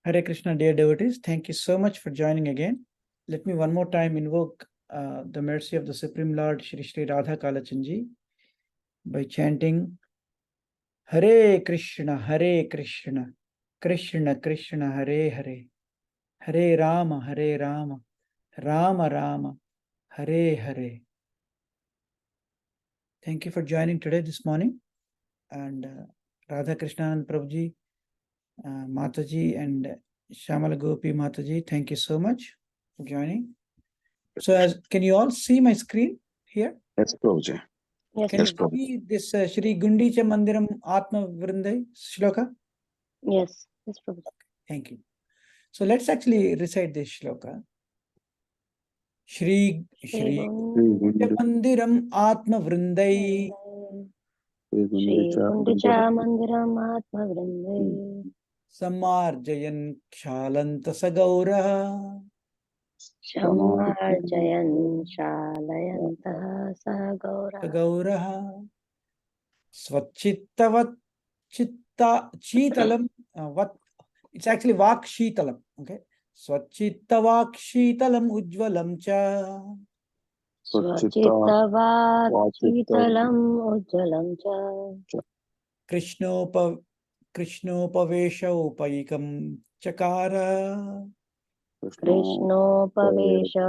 Hare Krishna, dear devotees. Thank you so much for joining again. Let me one more time invoke the mercy of the Supreme Lord Shri Shri Radha Kalachandji by chanting Hare Krishna, Krishna Krishna, Hare Hare, Hare Rama, Rama Rama, Hare Hare. Thank you for joining today, this morning. And Radha Krishna and Prabhuji, Mataji and Shamala Gopi Mataji, thank you so much for joining. So, can you all see my screen here? Yes, Prabhuji. Yes, Can you Prabhuji. see this Shri Gundicha Mandiram Atma Vrindai shloka? Yes, Prabhuji. Thank you. So let's actually recite this shloka. Shri Gundicha Mandiram Atma Vrindai Shri Gundicha Mandiram Atma Vrindai Samarjayan Kshalanta Sagauraha Shamarjayan Shalayantah Sagauraha Svachittavat Chitta Chitalam what it's actually Vak Shitalam. Okay. Svachittavak Shitalam Ujvalam Cha Svachittavat Shitalam Ujjalam Cha Krishnopavesha Upaikam Chakara Krishnopavesha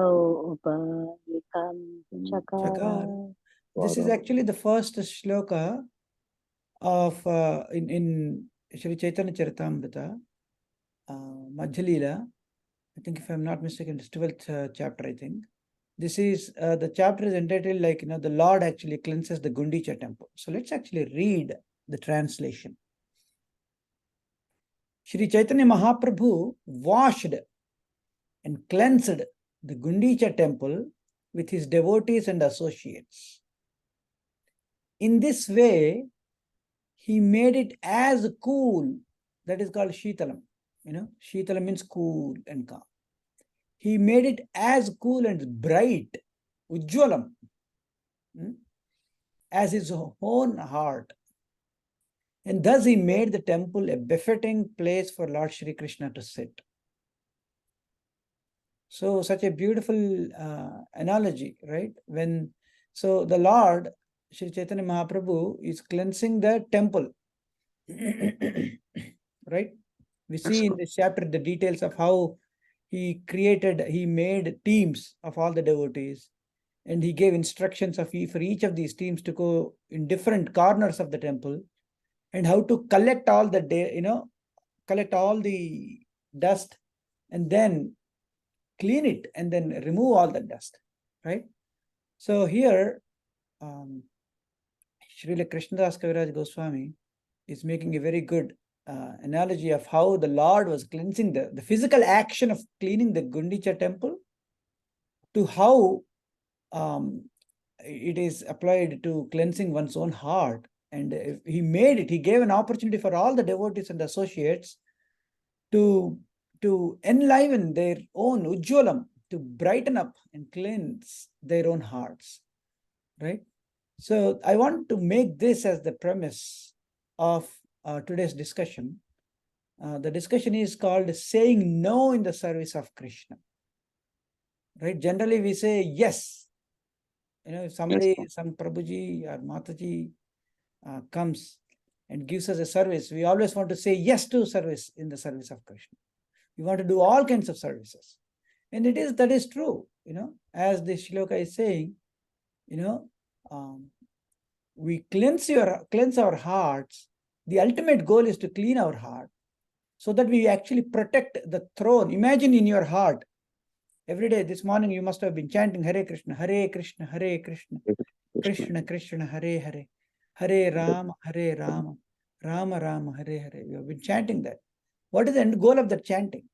Upayikam Chakara. This is actually the first shloka of in Sri Chaitanya Charitamrita, Madhyalila. I think if I'm not mistaken, it's 12th chapter, I think. This is, the chapter is entitled like, the Lord actually cleanses the Gundicha temple. So let's actually read the translation. Shri Chaitanya Mahaprabhu washed and cleansed the Gundicha temple with his devotees and associates. In this way, he made it as cool, that is called Shitalam. Shitalam means cool and calm. He made it as cool and bright, Ujjwalam, as his own heart. And thus he made the temple a befitting place for Lord Shri Krishna to sit. So such a beautiful analogy, right? So the Lord, Shri Chaitanya Mahaprabhu, is cleansing the temple, right? We see in this chapter the details of how he made teams of all the devotees, and he gave instructions for each of these teams to go in different corners of the temple, and how to collect all the dust, and then clean it, and then remove all the dust, right? So here, Srila Krishnadas Kaviraj Goswami is making a very good analogy of how the Lord was cleansing the physical action of cleaning the Gundicha temple, to how it is applied to cleansing one's own heart. And he gave an opportunity for all the devotees and associates to enliven their own Ujjwalam, to brighten up and cleanse their own hearts, right? So I want to make this as the premise of today's discussion. The discussion is called saying no in the service of Krishna, right? Generally we say yes. If somebody, some Prabhuji or Mataji comes and gives us a service, we always want to say yes to service in the service of Krishna. We want to do all kinds of services. And that is true, as the shloka is saying, we cleanse our hearts. The ultimate goal is to clean our heart so that we actually protect the throne. Imagine in your heart, every day, this morning, you must have been chanting Hare Krishna, Hare Krishna, Hare Krishna, Krishna Krishna, Hare Hare, Hare Rama, Rama Rama, Hare Hare. You have been chanting that. What is the end goal of the chanting?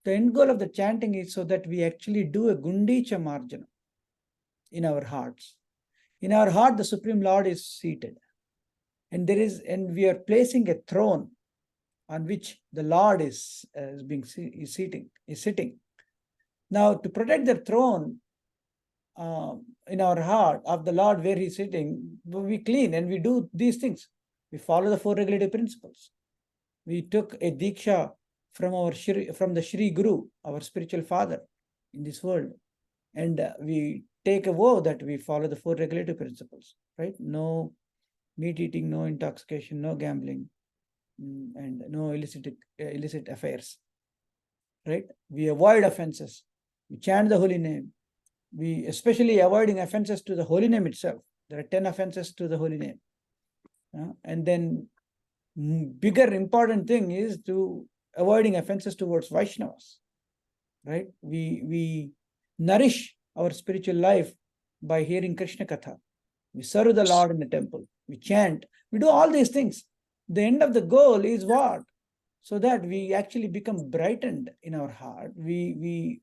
The end goal of the chanting is so that we actually do a Gundicha Marjana in our hearts. In our heart, the Supreme Lord is seated. And we are placing a throne on which the Lord is sitting. Now, to protect the throne in our heart of the Lord where he's sitting, we clean and we do these things. We follow the 4 regulative principles. We took a Diksha from the Shri Guru, our spiritual father in this world. And we take a vow that we follow the 4 regulative principles, right? No meat eating, no intoxication, no gambling, and no illicit affairs, right? We avoid offenses. We chant the holy name. We especially avoiding offenses to the holy name itself. There are 10 offenses to the holy name. And then bigger important thing is to avoiding offenses towards Vaishnavas, right? We nourish our spiritual life by hearing Krishna Katha. We serve the Lord in the temple. We chant. We do all these things. The end of the goal is what? So that we actually become brightened in our heart. We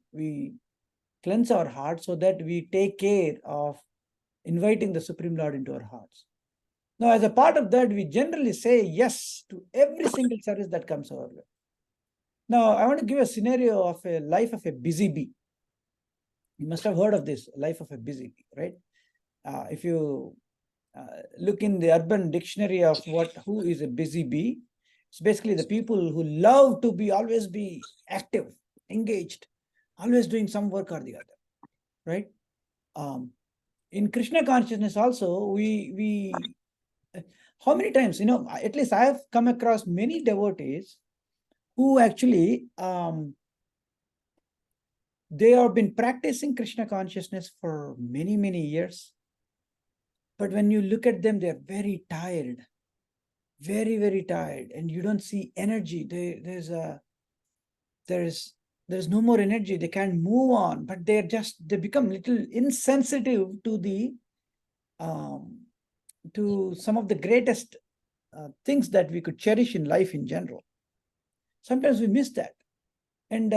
cleanse our heart so that we take care of inviting the Supreme Lord into our hearts. Now, as a part of that, we generally say yes to every single service that comes our way. Now, I want to give a scenario of a life of a busy bee. You must have heard of this, life of a busy bee, right? If you look in the urban dictionary of who is a busy bee, it's basically the people who love to always be active, engaged, always doing some work or the other, right? In Krishna consciousness also, we how many times, at least I have come across many devotees who actually they have been practicing Krishna consciousness for many, many years. But when you look at them, they're very tired, very, very tired, and you don't see energy. There's no more energy. They can't move on, but they become little insensitive to some of the greatest things that we could cherish in life in general. Sometimes we miss that. And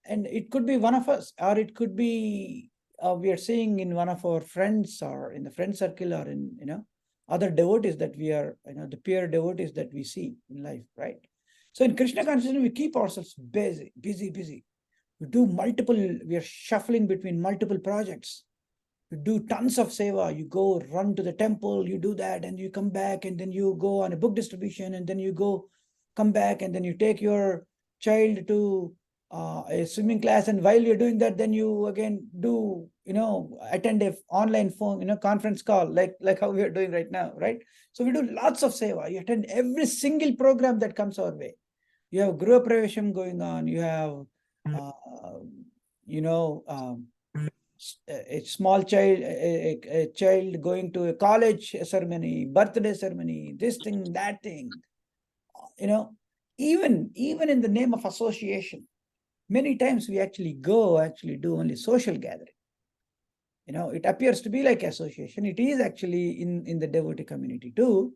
it could be one of us, or it could be we are seeing in one of our friends, or in the friend circle, or in other devotees that we are, the peer devotees that we see in life, right? So in Krishna consciousness, we keep ourselves busy. We are shuffling between multiple projects. You do tons of seva. You go run to the temple, you do that, and you come back, and then you go on a book distribution, and then you come back, and then you take your child to a swimming class, and while you're doing that, then you again do attend a online phone conference call, like how we are doing right now, right? So we do lots of seva. You attend every single program that comes our way. You have Griha Pravesham going on. You have a small child, a child going to a college ceremony, birthday ceremony, this thing, that thing. Even in the name of association, many times we actually do only social gathering. It appears to be like association. It is actually in the devotee community too.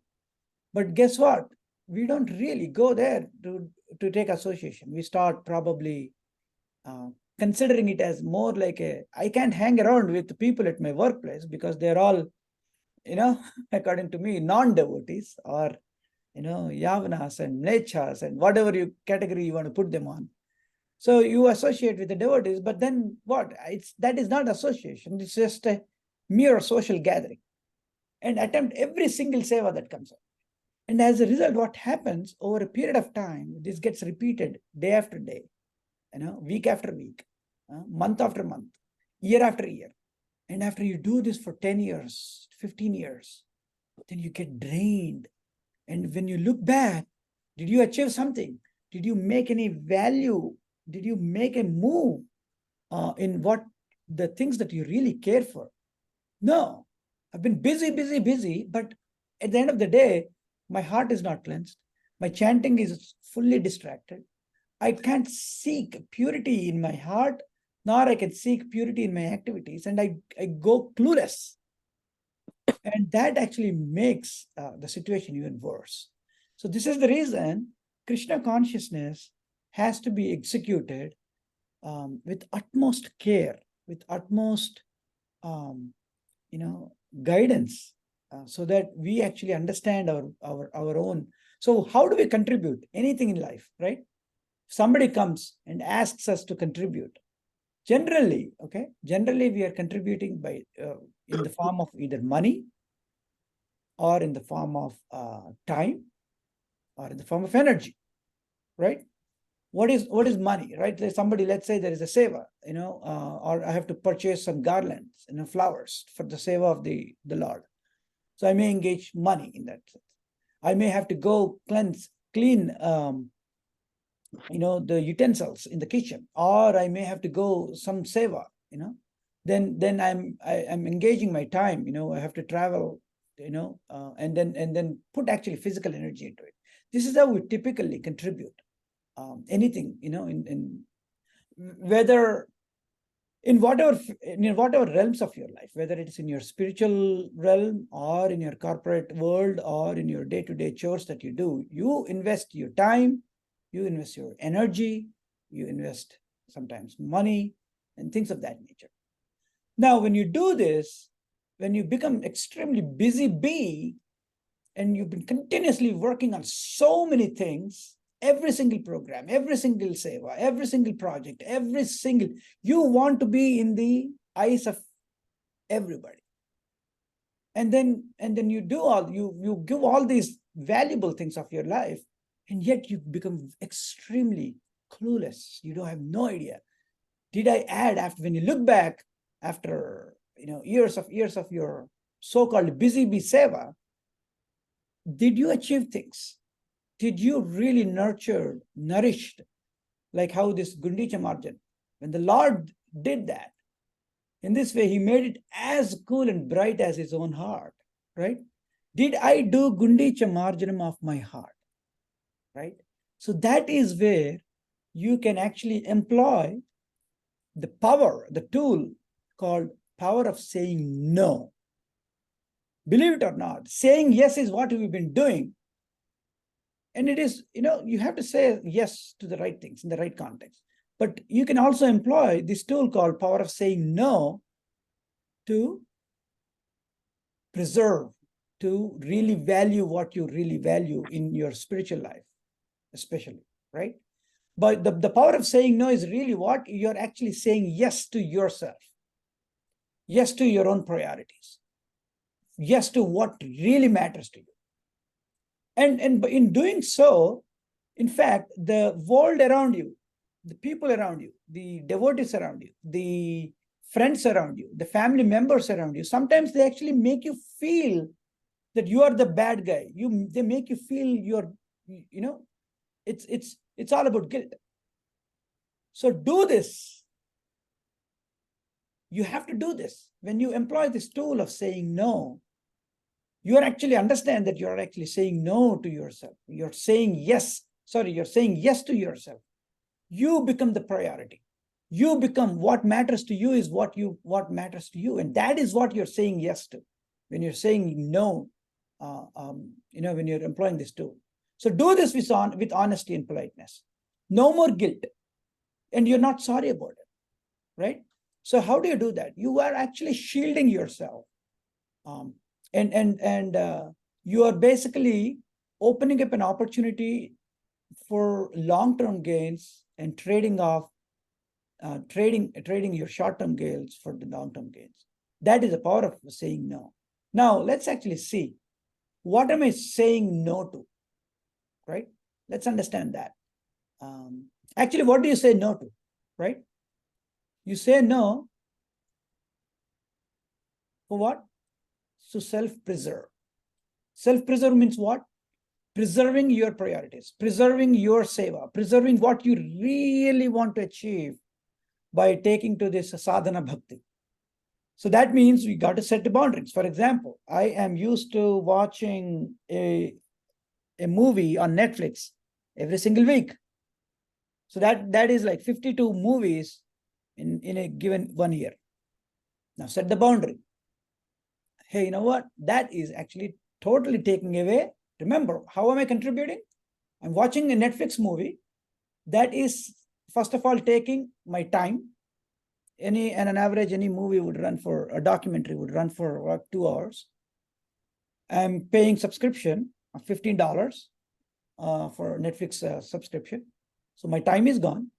But guess what? We don't really go there to take association. We start probably considering it as more like I can't hang around with the people at my workplace because they're all, according to me, non-devotees, or, yavanas and mlechas and whatever category you want to put them on. So you associate with the devotees, but then what? That is not association. It's just a mere social gathering, and attempt every single seva that comes up. And as a result, what happens over a period of time, this gets repeated day after day, week after week, month after month, year after year. And after you do this for 10 years, 15 years, then you get drained. And when you look back, did you achieve something? Did you make any value? Did you make a move in what the things that you really care for? No. I've been busy, but at the end of the day, my heart is not cleansed. My chanting is fully distracted. I can't seek purity in my heart, nor I can seek purity in my activities, and I go clueless. And that actually makes the situation even worse. So this is the reason Krishna consciousness has to be executed with utmost care, with utmost guidance, so that we actually understand our own. So how do we contribute anything in life, right? Somebody comes and asks us to contribute. Generally we are contributing by in the form of either money, or in the form of time, or in the form of energy, right? What is money, right? There's somebody, let's say there is a seva, or I have to purchase some garlands, flowers for the seva of the Lord. So I may engage money in that sense. I may have to go clean, the utensils in the kitchen, or I may have to go some seva, then I'm engaging my time, I have to travel, and then put actually physical energy into it. This is how we typically contribute anything, in whether in whatever realms of your life, whether it is in your spiritual realm or in your corporate world or in your day-to-day chores that you do, you invest your time, you invest your energy, you invest sometimes money and things of that nature. Now, when you do this, when you become extremely busy bee and you've been continuously working on so many things, every single program, every single seva, every single project, you want to be in the eyes of everybody. And then you give all these valuable things of your life, and yet you become extremely clueless. You don't have no idea. Did I add, after when you look back after years of your so-called busy bee seva, did you achieve things? Did you really nourished, like how this Gundicha Marjan, when the Lord did that, in this way, he made it as cool and bright as his own heart, right? Did I do Gundicha Marjanam of my heart, right? So that is where you can actually employ the power, the tool called power of saying no. Believe it or not, saying yes is what we've been doing. And it is, you have to say yes to the right things in the right context. But you can also employ this tool called power of saying no to preserve, to really value what you really value in your spiritual life, especially, right? But the power of saying no is really what you're actually saying yes to yourself, yes to your own priorities, yes to what really matters to you. And in doing so, in fact, the world around you, the people around you, the devotees around you, the friends around you, the family members around you, sometimes they actually make you feel that you are the bad guy. They make you feel it's all about guilt. So do this. You have to do this. When you employ this tool of saying no, you are actually understand that you're actually saying no to yourself. You're saying yes to yourself. You become the priority. You become what matters to you is what matters to you. And that is what you're saying yes to when you're saying no, when you're employing this tool. So do this with honesty and politeness. No more guilt. And you're not sorry about it, right? So how do you do that? You are actually shielding yourself. And you are basically opening up an opportunity for long-term gains and trading your short-term gains for the long-term gains. That is the power of saying no. Now let's actually see, what am I saying no to, right? Let's understand that. Actually, what do you say no to, right? You say no for what? So self-preserve. Self-preserve means what? Preserving your priorities, preserving your seva, preserving what you really want to achieve by taking to this sadhana bhakti. So that means we got to set the boundaries. For example, I am used to watching a movie on Netflix every single week. So that is like 52 movies in a given 1 year. Now set the boundary. Hey, you know what? That is actually totally taking away. Remember, how am I contributing? I'm watching a Netflix movie. That is, first of all, taking my time. On an average, any movie would run for, a documentary would run for about 2 hours. I'm paying subscription of $15 for Netflix subscription. So my time is gone.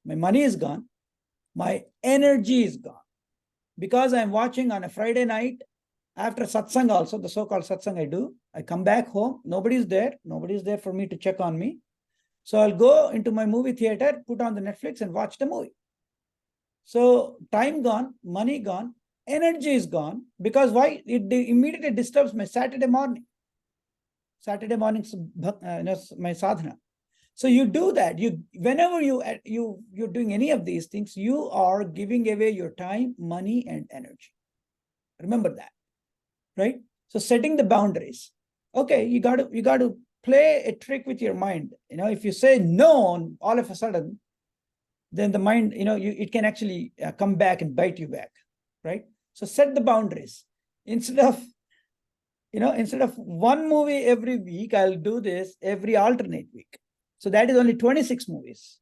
My money is gone. My energy is gone. Because I'm watching on a Friday night, after satsang also, the so-called satsang I do, I come back home, nobody's there for me to check on me. So I'll go into my movie theater, put on the Netflix and watch the movie. So time gone, money gone, energy is gone. Because why? It immediately disturbs my Saturday morning. Saturday morning's my sadhana. So you do that. Whenever you're doing any of these things, you are giving away your time, money, and energy. Remember that, right? So setting the boundaries. Okay, you got to play a trick with your mind. If you say no all of a sudden, then the mind, it can actually come back and bite you back, right? So set the boundaries. Instead of one movie every week, I'll do this every alternate week. So that is only 26 movies.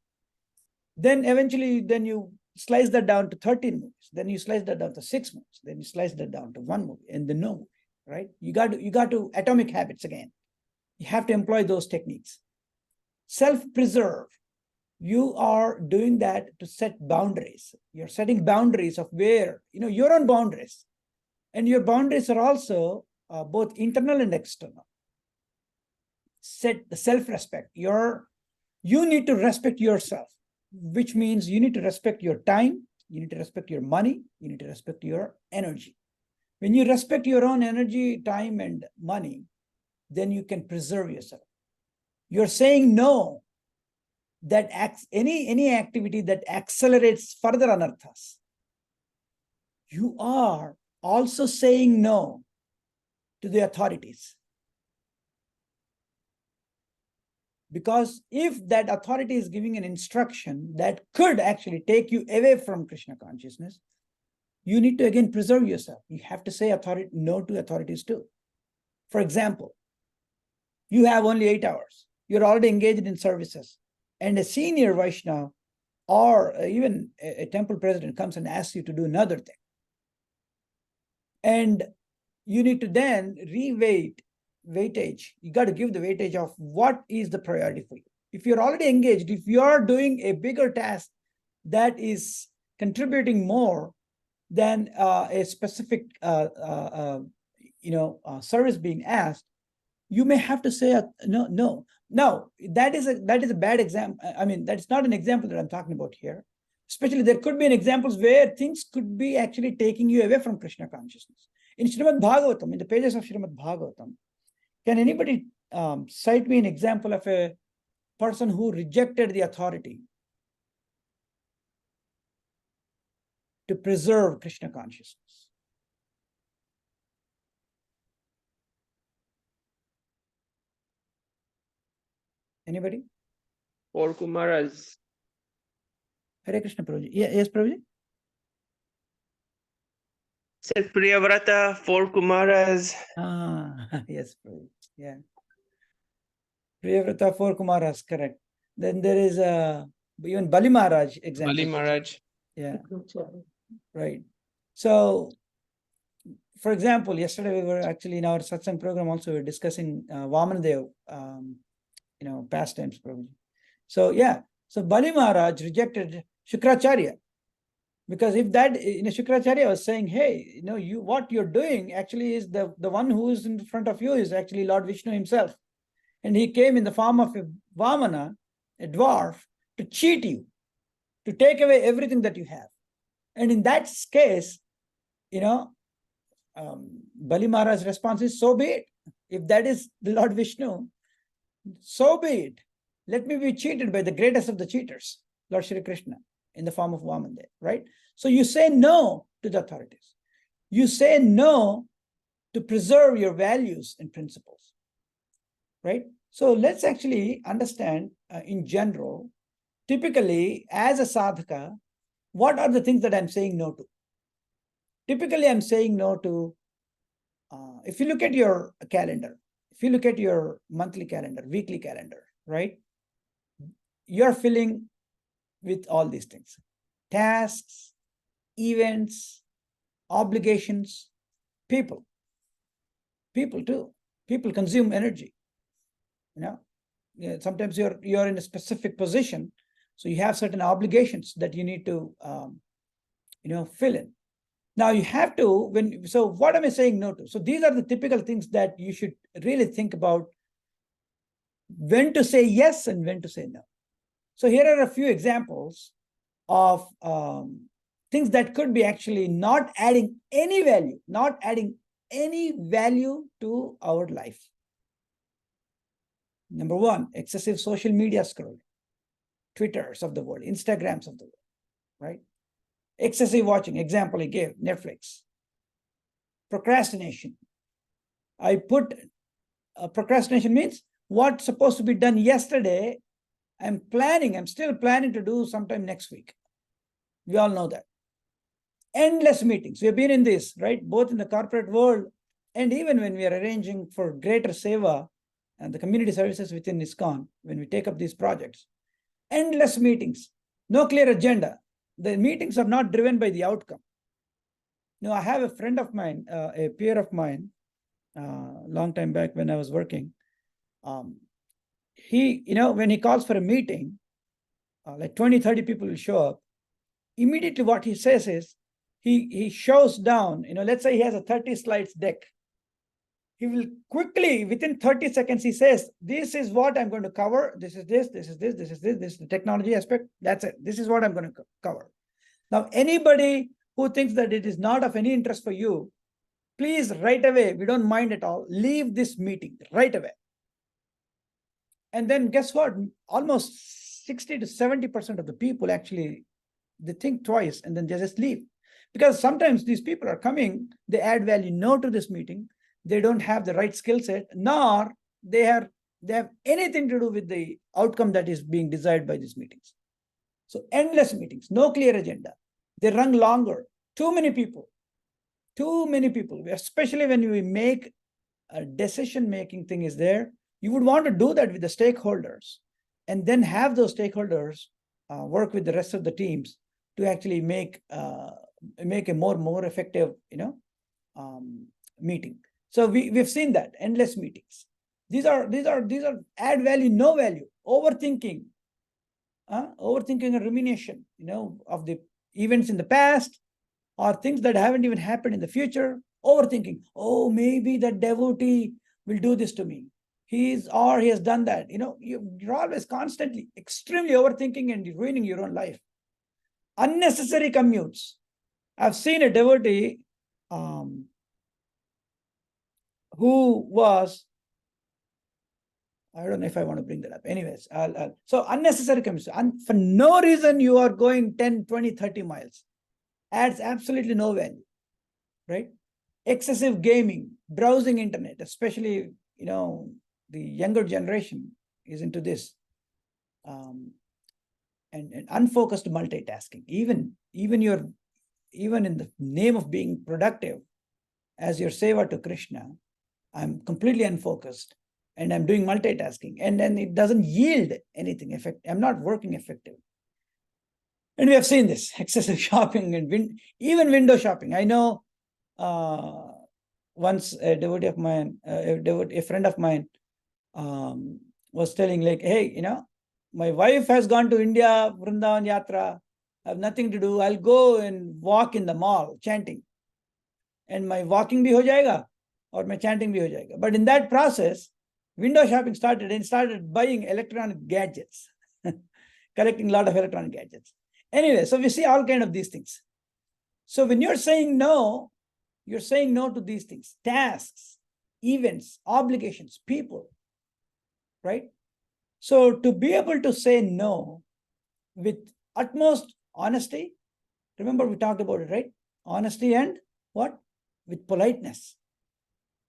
Then eventually, you slice that down to 13 movies. Then you slice that down to 6 movies. Then you slice that down to one movie and then no movie, right? You got to atomic habits again. You have to employ those techniques. Self-preserve. You are doing that to set boundaries. You're setting boundaries of where, your own boundaries. And your boundaries are also both internal and external. Set the self-respect. You need to respect yourself, which means you need to respect your time, you need to respect your money, you need to respect your energy. When you respect your own energy, time, and money, then you can preserve yourself. You're saying no that any activity that accelerates further anarthas. You are also saying no to the authorities. Because if that authority is giving an instruction that could actually take you away from Krishna consciousness, you need to again preserve yourself. You have to say no to authorities too. For example, you have only 8 hours. You're already engaged in services. And a senior Vaishnava or even a temple president comes and asks you to do another thing. And you need to then weightage. You got to give the weightage of what is the priority for you. If you're already engaged, if you're doing a bigger task that is contributing more than a specific service being asked, you may have to say no. Now, that is a bad example. I mean, that's not an example that I'm talking about here. Especially, there could be an examples where things could be actually taking you away from Krishna consciousness. In Srimad Bhagavatam, in the pages of Srimad Bhagavatam, can anybody cite me an example of a person who rejected the authority to preserve Krishna consciousness? Anybody? Four Kumaras. Hare Krishna, Prabhuji. Yes, Prabhuji? Said Priyavrata, 4 Kumaras. Yes, Prabhuji. Yeah. Priyavrata, 4 Kumaras, correct. Then there is even Bali Maharaj example. Bali Maharaj. Yeah. Right. So, for example, yesterday we were actually in our satsang program also we were discussing Vamanadev, pastimes, Prabhuji. So yeah, so Bali Maharaj rejected Shukracharya because if that, Shukracharya was saying, hey, what you're doing actually is the one who is in front of you is actually Lord Vishnu himself. And he came in the form of a Vamana, a dwarf, to cheat you, to take away everything that you have. And in that case, Bali Maharaj's response is, so be it. If that is the Lord Vishnu, so be it. Let me be cheated by the greatest of the cheaters, Lord Shri Krishna, in the form of Vamanadev, right? So you say no to the authorities. You say no to preserve your values and principles, right? So let's actually understand in general, typically as a sadhaka, what are the things that I'm saying no to? Typically, I'm saying no to, if you look at your calendar, if you look at your monthly calendar, weekly calendar, right? You're filling with all these things: tasks, events, obligations, people too. People consume energy. Sometimes you're in a specific position, so you have certain obligations that you need to fill in. Now you have to, so what am I saying no to? So these are the typical things that you should really think about. when to say yes and when to say no. So here are a few examples of things that could be actually not adding any value, to our life. Number one, excessive social media scroll, Twitters of the world, Instagrams of the world, right? Excessive watching, example I gave, Netflix. Procrastination. I put procrastination means what's supposed to be done yesterday, I'm still planning to do sometime next week. We all know that. Endless meetings. We've been in this, right? Both in the corporate world and even when we are arranging for greater seva and the community services within ISKCON, when we take up these projects. Endless meetings, no clear agenda. The meetings are not driven by the outcome. I have a friend of mine, a peer of mine, long time back when I was working. He, when he calls for a meeting, like 20, 30 people will show up. Immediately what he says is, he shows down, let's say he has a 30 slides deck. He will quickly, within 30 seconds, he says, this is what I'm going to cover. This is this, this is this, this is this, this is the technology aspect. That's it. This is what I'm going to cover. Now, anybody who thinks that it is not of any interest for you, please right away, we don't mind at all, leave this meeting right away. And then guess what? Almost 60 to 70% of the people actually, they think twice and then they just leave. Because sometimes these people are coming, they add value no to this meeting, they don't have the right skill set, nor they have anything to do with the outcome that is being desired by these meetings. So endless meetings, no clear agenda. They run longer, too many people, especially when we make a decision-making thing is there. You would want to do that with the stakeholders and then have those stakeholders work with the rest of the teams to actually make a more effective, meeting. So we've seen that, endless meetings. These are add value, no value, overthinking and rumination, of the events in the past or things that haven't even happened in the future. Overthinking, oh, maybe that devotee will do this to me. He has done that. You're always constantly extremely overthinking and ruining your own life. Unnecessary commutes. I've seen a devotee who was, I don't know if I want to bring that up. Anyways, so unnecessary commutes. For no reason you are going 10, 20, 30 miles. Adds absolutely no value, right? Excessive gaming, browsing internet, especially, the younger generation is into this. And unfocused multitasking. Even in the name of being productive, as your seva to Krishna, I'm completely unfocused and I'm doing multitasking, and then it doesn't yield anything effective. I'm not working effectively. And we have seen this excessive shopping and even window shopping. I know once a devotee of mine, a friend of mine, was telling like, hey, my wife has gone to India, Vrindavan Yatra. I have nothing to do. I'll go and walk in the mall chanting. And my walking bhi ho jayega or my chanting bhi ho jayega. But in that process, window shopping started and started buying electronic gadgets, collecting a lot of electronic gadgets. Anyway, so we see all kinds of these things. So when you're saying no to these things, tasks, events, obligations, people, right? So to be able to say no with utmost honesty, remember we talked about it, right? Honesty and what? With politeness.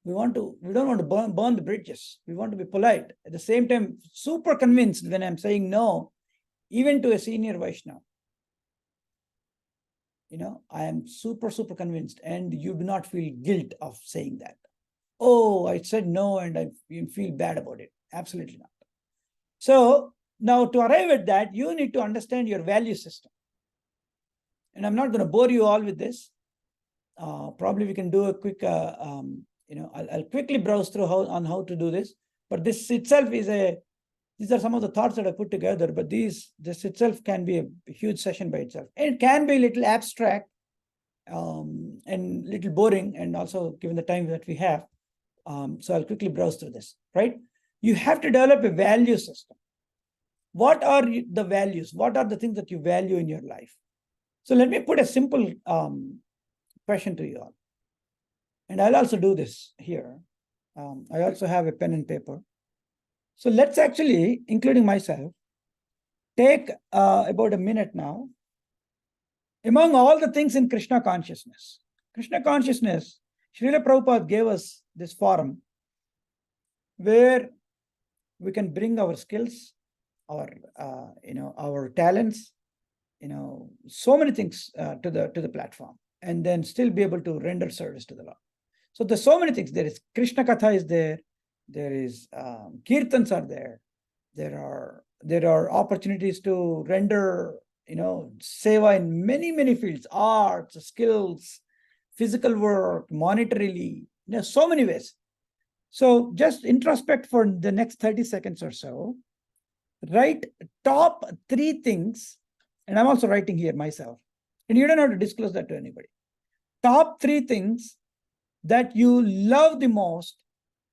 We don't want to burn the bridges. We want to be polite. At the same time, super convinced when I'm saying no, even to a senior Vaishnava. I am super convinced, and you do not feel guilt of saying that. Oh, I said no and I feel bad about it. Absolutely not. So now to arrive at that, you need to understand your value system. And I'm not going to bore you all with this. Probably we can do a quick, I'll quickly browse through how to do this. But this itself these are some of the thoughts that I put together, but this itself can be a huge session by itself. And it can be a little abstract and little boring, and also given the time that we have. So I'll quickly browse through this, right? You have to develop a value system. What are the values? What are the things that you value in your life? So let me put a simple question to you all. And I'll also do this here. I also have a pen and paper. So let's actually, including myself, take about a minute now. Among all the things in Krishna consciousness, Srila Prabhupada gave us this forum where we can bring our skills, our talents, so many things to the platform, and then still be able to render service to the Lord. So there's so many things. There is Krishna Katha is there. There is Kirtans are there. There are opportunities to render, seva in many fields, arts, skills, physical work, monetarily, so many ways. So just introspect for the next 30 seconds or so. Write top 3 things, and I'm also writing here myself, and you don't have to disclose that to anybody. Top 3 things that you love the most,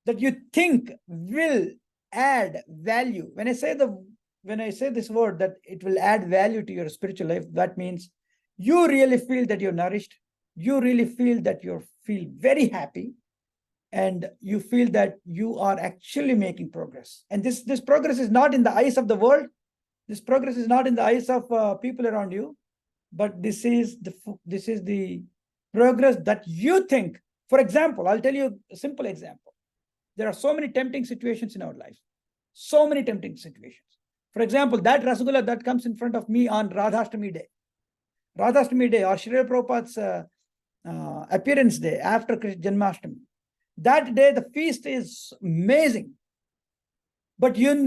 that you think will add value. When I say this word, that it will add value to your spiritual life, that means you really feel that you're nourished, you really feel that you feel very happy, and you feel that you are actually making progress. And this progress is not in the eyes of the world. This progress is not in the eyes of people around you, but this is the progress that you think. For example, I'll tell you a simple example. There are so many tempting situations in our life. So many tempting situations. For example, that Rasgulla that comes in front of me on Radhashtami Day or Srila Prabhupada's appearance day after Janmashtami. That day, the feast is amazing. But eating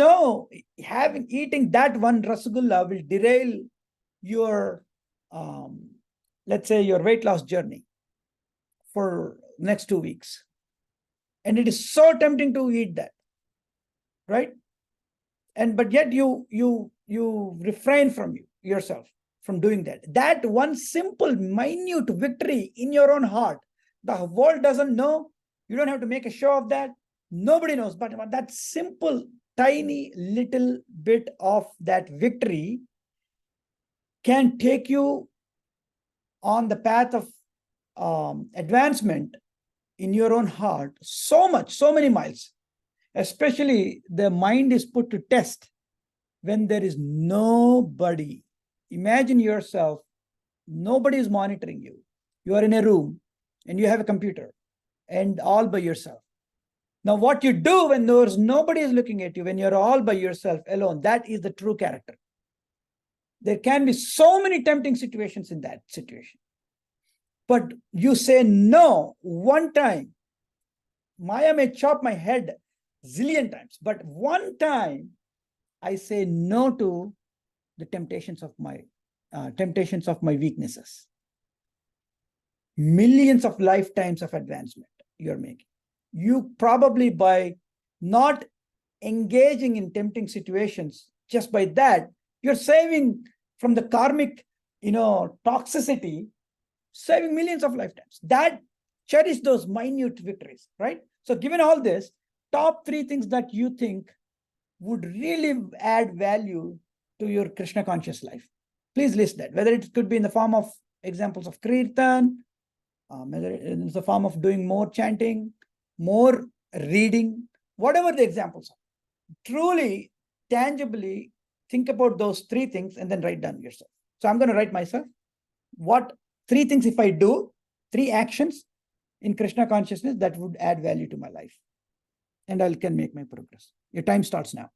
that one Rasgulla will derail your, let's say, your weight loss journey for next 2 weeks. And it is so tempting to eat that, right? But yet you refrain from yourself from doing that. That one simple, minute victory in your own heart, the world doesn't know. You don't have to make a show of that. Nobody knows, but that simple, tiny, little bit of that victory can take you on the path of advancement in your own heart so many miles. Especially the mind is put to test when there is nobody. Imagine yourself, nobody is monitoring you. You are in a room and you have a computer and all by yourself. Now, what you do when nobody is looking at you, when you're all by yourself alone, that is the true character. There can be so many tempting situations in that situation. But you say no one time. Maya may chop my head zillion times, but one time I say no to the temptations of my weaknesses. Millions of lifetimes of advancement you're making. You probably, by not engaging in tempting situations, just by that, you're saving from the karmic, toxicity, saving millions of lifetimes. That cherish those minute victories, right? So given all this, top 3 things that you think would really add value to your Krishna conscious life. Please list that, whether it could be in the form of examples of kirtan, whether it's the form of doing more chanting, more reading, whatever the examples are. Truly, tangibly think about those 3 things and then write down yourself. So I'm going to write myself what 3 things if I do, 3 actions in Krishna consciousness that would add value to my life. And I can make my progress. Your time starts now.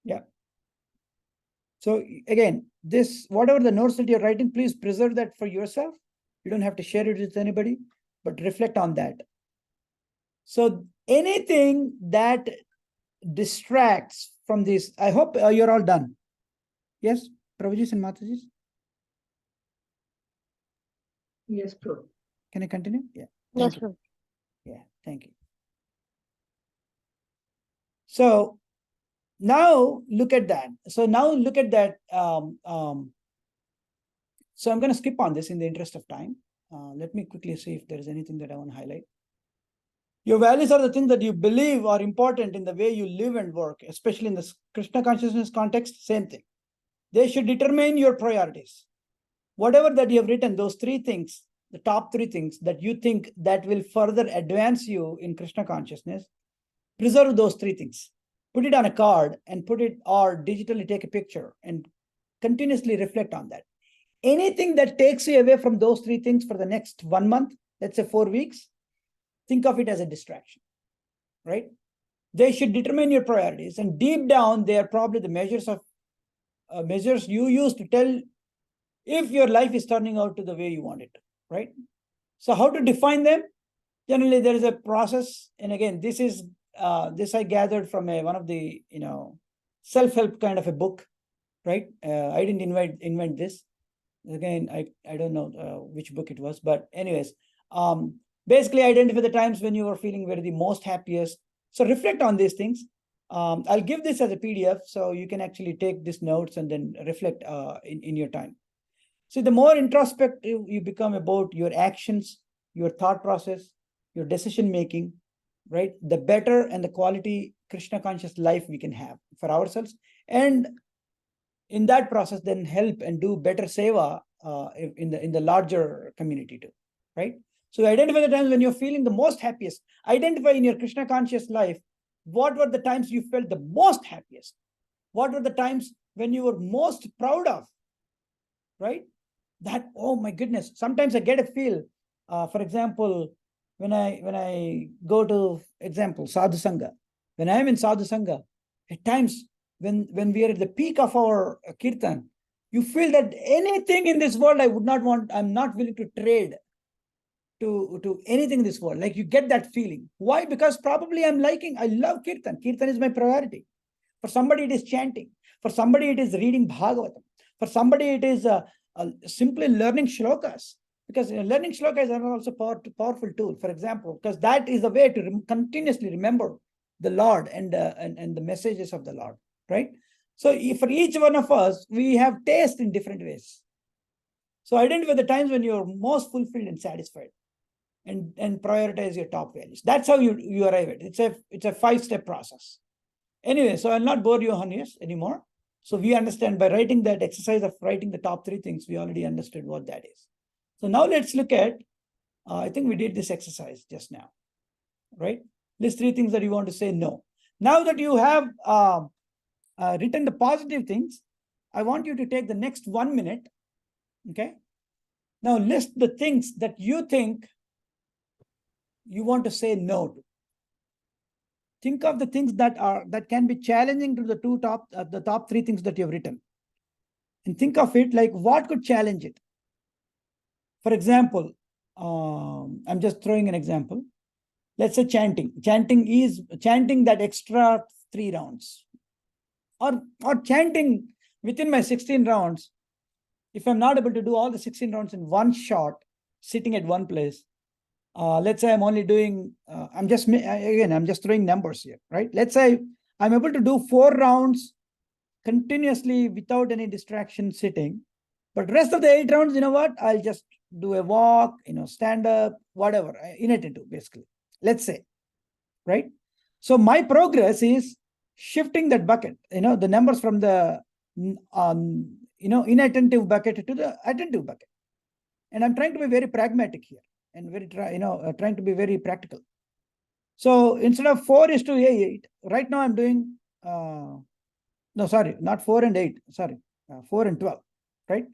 Yeah. So again, this, whatever the notes that you're writing, please preserve that for yourself. You don't have to share it with anybody, but reflect on that. So anything that distracts from this, I hope you're all done. Yes, Prabhuji and Mataji? Yes, Prabhu. Can I continue? Yeah. Yes, Thank you. Prabhu. Yeah, thank you. So now look at that. So now look at that. So I'm going to skip on this in the interest of time. Let me quickly see if there is anything that I want to highlight. Your values are the things that you believe are important in the way you live and work, especially in the Krishna consciousness context, same thing. They should determine your priorities. Whatever that you have written, those three things, the top three things that you think that will further advance you in Krishna consciousness, preserve those three things. Put it on a card and put it, or digitally take a picture and continuously reflect on that. Anything that takes you away from those three things for the next 1 month, let's say 4 weeks, think of it as a distraction, right? They should determine your priorities, and deep down, they are probably the measures you use to tell if your life is turning out to the way you want it, right? So how to define them? Generally, there is a process, and again, this I gathered from one of the self-help kind of a book, right? I didn't invent this. Again, I don't know which book it was, but anyways, basically identify the times when you are feeling the most happiest. So reflect on these things. I'll give this as a PDF, so you can actually take these notes and then reflect in your time. See, the more introspective you become about your actions, your thought process, your decision making, right? The better and the quality Krishna conscious life we can have for ourselves, and in that process, then help and do better seva in the larger community too, right? So identify the times when you're feeling the most happiest. Identify in your Krishna conscious life, what were the times you felt the most happiest? What were the times when you were most proud of, right? That, oh my goodness, sometimes I get a feel, for example, when I go to example sadhu sangha, when I am in sadhu sangha, at times when we are at the peak of our kirtan, you feel that anything in this world I'm not willing to trade to anything in this world. Like, you get that feeling. Why? Because probably I love kirtan. Kirtan is my priority. For somebody it is chanting, for somebody it is reading Bhagavatam, for somebody it is simply learning shlokas, because learning shlokas are also powerful tool, for example, because that is the way to continuously remember the Lord and the messages of the Lord, right? So for each one of us, we have taste in different ways. So identify the times when you're most fulfilled and satisfied, and prioritize your top values. That's how you arrive at it. It's a 5-step process. Anyway, so I'll not bore you on this anymore. So we understand by writing that exercise of writing the top 3 things, we already understood what that is. So now let's look at, I think we did this exercise just now, right? List 3 things that you want to say no. Now that you have written the positive things, I want you to take the next 1 minute, okay? Now list the things that you think you want to say no to. Think of the things that can be challenging to the top 3 things that you have written, and think of it like what could challenge it. For example, I'm just throwing an example. Let's say chanting that extra 3 rounds, or chanting within my 16 rounds. If I'm not able to do all the 16 rounds in one shot, sitting at one place, let's say I'm only doing, I'm just throwing numbers here, right? Let's say I'm able to do 4 rounds continuously without any distraction sitting, but rest of the 8 rounds, you know what? I'll just do a walk, stand up, whatever, inattentive, basically. Let's say, right? So my progress is shifting that bucket, the numbers from the, inattentive bucket to the attentive bucket. And I'm trying to be very pragmatic here, and trying to be very practical. So instead of 4:8, right now I'm doing, no, sorry, not 4 and 8, sorry, 4 and 12, right?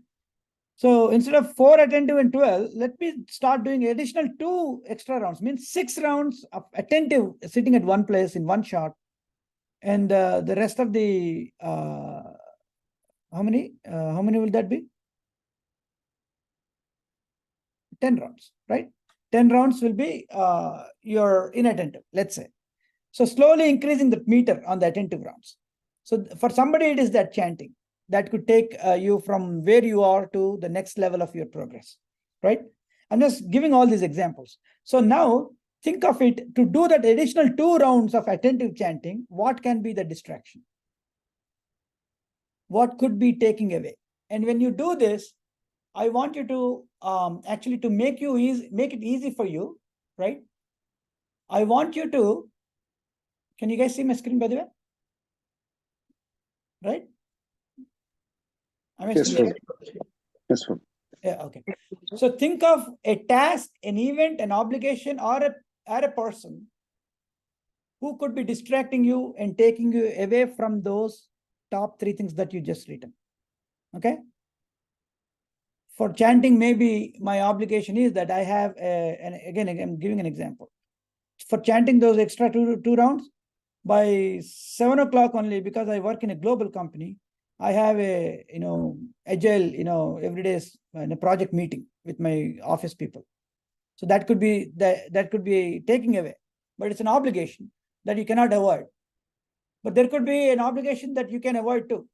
So instead of 4 attentive and 12, let me start doing additional 2 extra rounds, means 6 rounds of attentive sitting at one place in one shot, And the rest of the how many will that be? 10 rounds, right? 10 rounds will be your inattentive, let's say. So slowly increasing the meter on the attentive rounds. So for somebody, it is that chanting that could take you from where you are to the next level of your progress, right? I'm just giving all these examples. So now think of it, to do that additional 2 rounds of attentive chanting, what can be the distraction? What could be taking away? And when you do this, I want you to actually to make it easy for you, right? I want you to, can you guys see my screen by the way? Right? Yes, sir. Yes, sir. Yeah, okay. So think of a task, an event, an obligation, or a person who could be distracting you and taking you away from those top 3 things that you just written. Okay? For chanting, maybe my obligation is that I have, and again, I'm giving an example. For chanting those extra two rounds, by 7 o'clock only, because I work in a global company, I have a, agile, every day in a project meeting with my office people. So that could be taking away, but it's an obligation that you cannot avoid. But there could be an obligation that you can avoid too.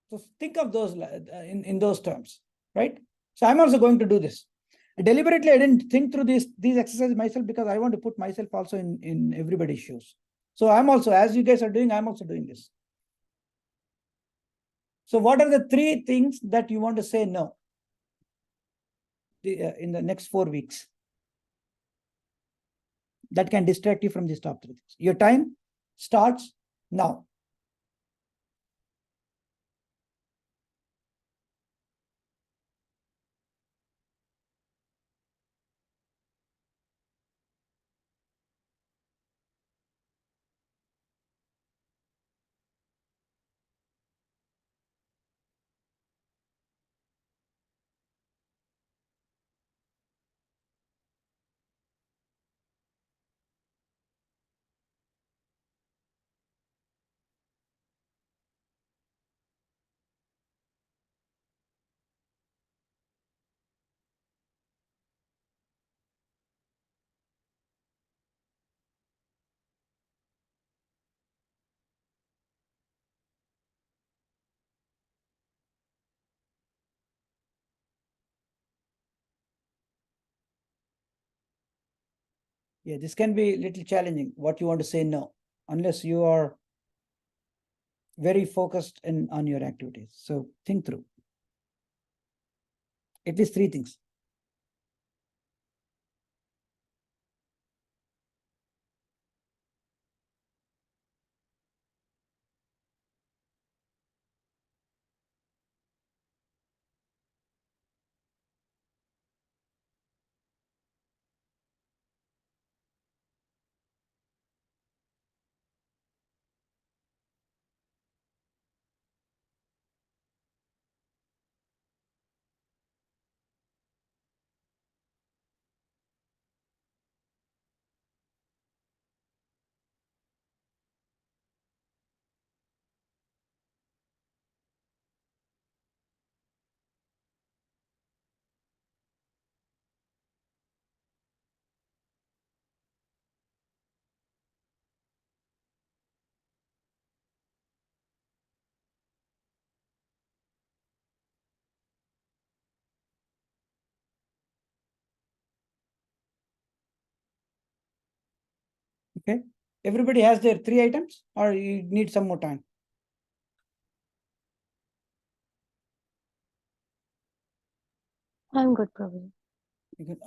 So think of those in those terms, right? So I'm also going to do this. Deliberately, I didn't think through these exercises myself because I want to put myself also in everybody's shoes. So I'm also, as you guys are doing, I'm also doing this. So what are the 3 things that you want to say no in the next 4 weeks that can distract you from these top 3 things? Your time starts now. Yeah, this can be a little challenging, what you want to say no, unless you are very focused on your activities. So think through at least 3 things. Okay, everybody has their 3 items, or you need some more time? I'm good, Prabhu.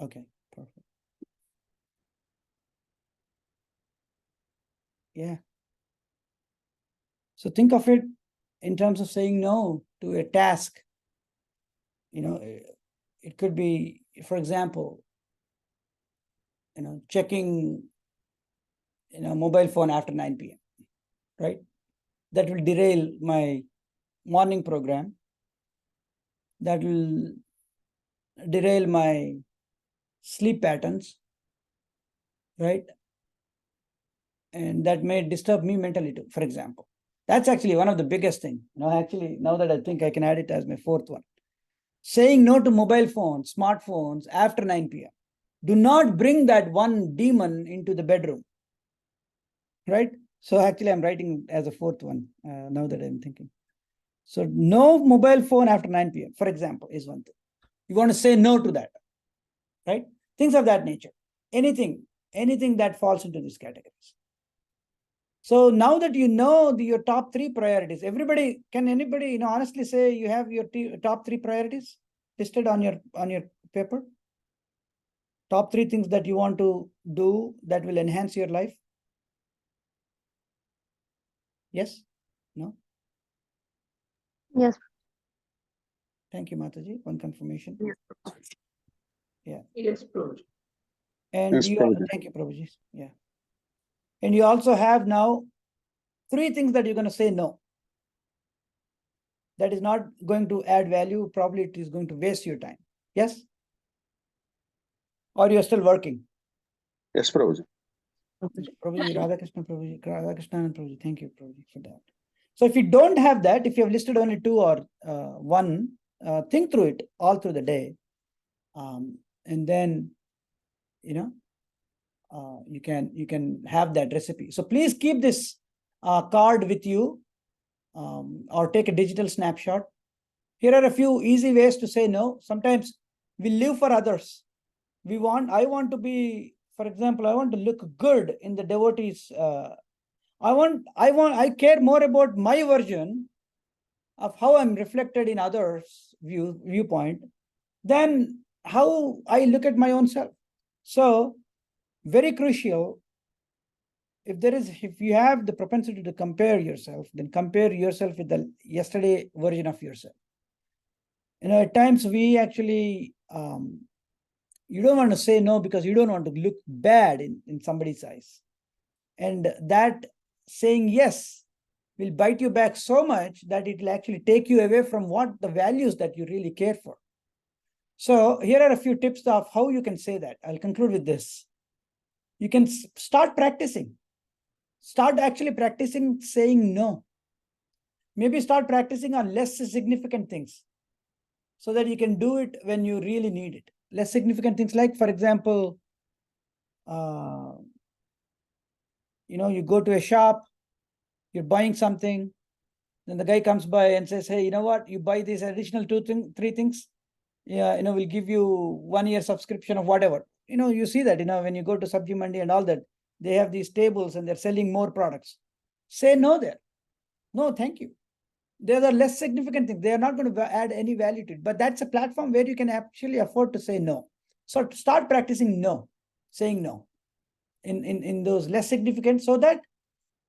Okay, perfect. Yeah. So think of it in terms of saying no to a task. It could be, for example, checking, mobile phone after 9 p.m., right? That will derail my morning program. That will derail my sleep patterns, right? and that may disturb me mentally too, for example. That's actually one of the biggest thing. Actually, now that I think I can add it as my fourth one. Saying no to mobile phones, smartphones after 9 p.m. Do not bring that one demon into the bedroom, right? So actually, I'm writing as a fourth one now that I'm thinking. So no mobile phone after 9 p.m., for example, is one thing. You want to say no to that, right? Things of that nature. Anything that falls into these categories. So now that you know your top three priorities, can anybody honestly say you have your top three priorities listed on your paper? Top three things that you want to do that will enhance your life? Yes? No? Yes. Thank you, Mataji. One confirmation. Yes, Prabhuji. And Yes, Prabhuji. thank you, Prabhuji. Yeah. And you also have now three things that you're going to say no. That is not going to add value. Probably it is going to waste your time. Yes? Or you're still working? Yes, Prabhuji. Prabhuji, Radhakrishna, and Prabhuji. Thank you, Prabhuji, for that. So if you don't have that, if you have listed only two or one, think through it all through the day. And then, you can have that recipe. So please keep this card with you, or take a digital snapshot. Here are a few easy ways to say no. Sometimes we live for others. I want to be, for example, I want to look good in the devotees. I care more about my version of how I'm reflected in others' viewpoint than how I look at my own self. So, very crucial. If you have the propensity to compare yourself, then compare yourself with the yesterday version of yourself. At times we actually, you don't want to say no because you don't want to look bad in somebody's eyes. And that saying yes will bite you back so much that it will actually take you away from what the values that you really care for. So here are a few tips of how you can say that. I'll conclude with this. You can start practicing. Start actually practicing saying no. Maybe start practicing on less significant things so that you can do it when you really need it. Less significant things like, for example, you go to a shop, you're buying something, then the guy comes by and says, hey, you know what? You buy these additional three things. Yeah, we'll give you 1 year subscription of whatever. You see that, when you go to Sabji Mandi and all that, they have these tables and they're selling more products. Say no there. No, thank you. They're the less significant things. They are not going to add any value to it. But that's a platform where you can actually afford to say no. So start practicing no, saying no in those less significant, so that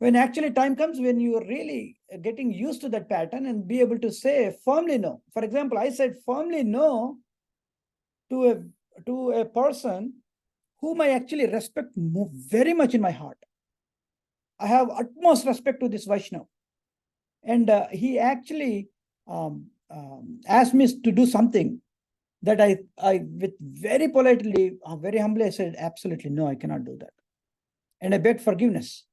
when actually time comes when you are really getting used to that pattern and be able to say firmly no. For example, I said firmly no to a person whom I actually respect very much in my heart. I have utmost respect to this Vaishnav. And he actually asked me to do something that I with very politely, very humbly, I said, absolutely no, I cannot do that. And I begged forgiveness.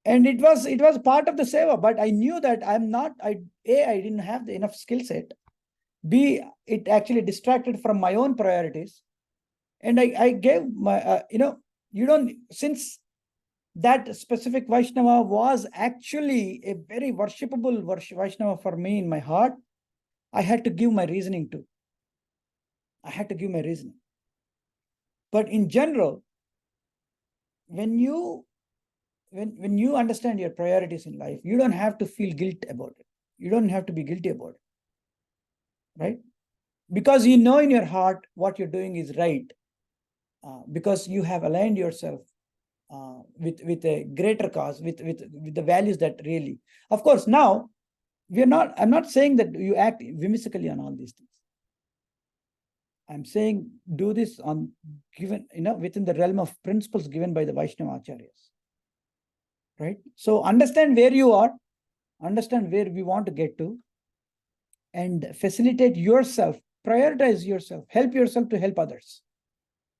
And it was part of the seva, but I knew that I didn't have the enough skill set. B, it actually distracted from my own priorities. And I gave my, since that specific Vaishnava was actually a very worshipable Vaishnava for me in my heart, I had to give my reasoning too. I had to give my reasoning. But in general, when you understand your priorities in life, you don't have to feel guilt about it. You don't have to be guilty about it, right? Because you know in your heart what you're doing is right, because you have aligned yourself with a greater cause, with the values that really, of course, now I'm not saying that you act whimsically on all these things. I'm saying do this on within the realm of principles given by the Vaishnava Acharyas, right? So understand where you are, understand where we want to get to, and facilitate yourself, prioritize yourself, help yourself to help others.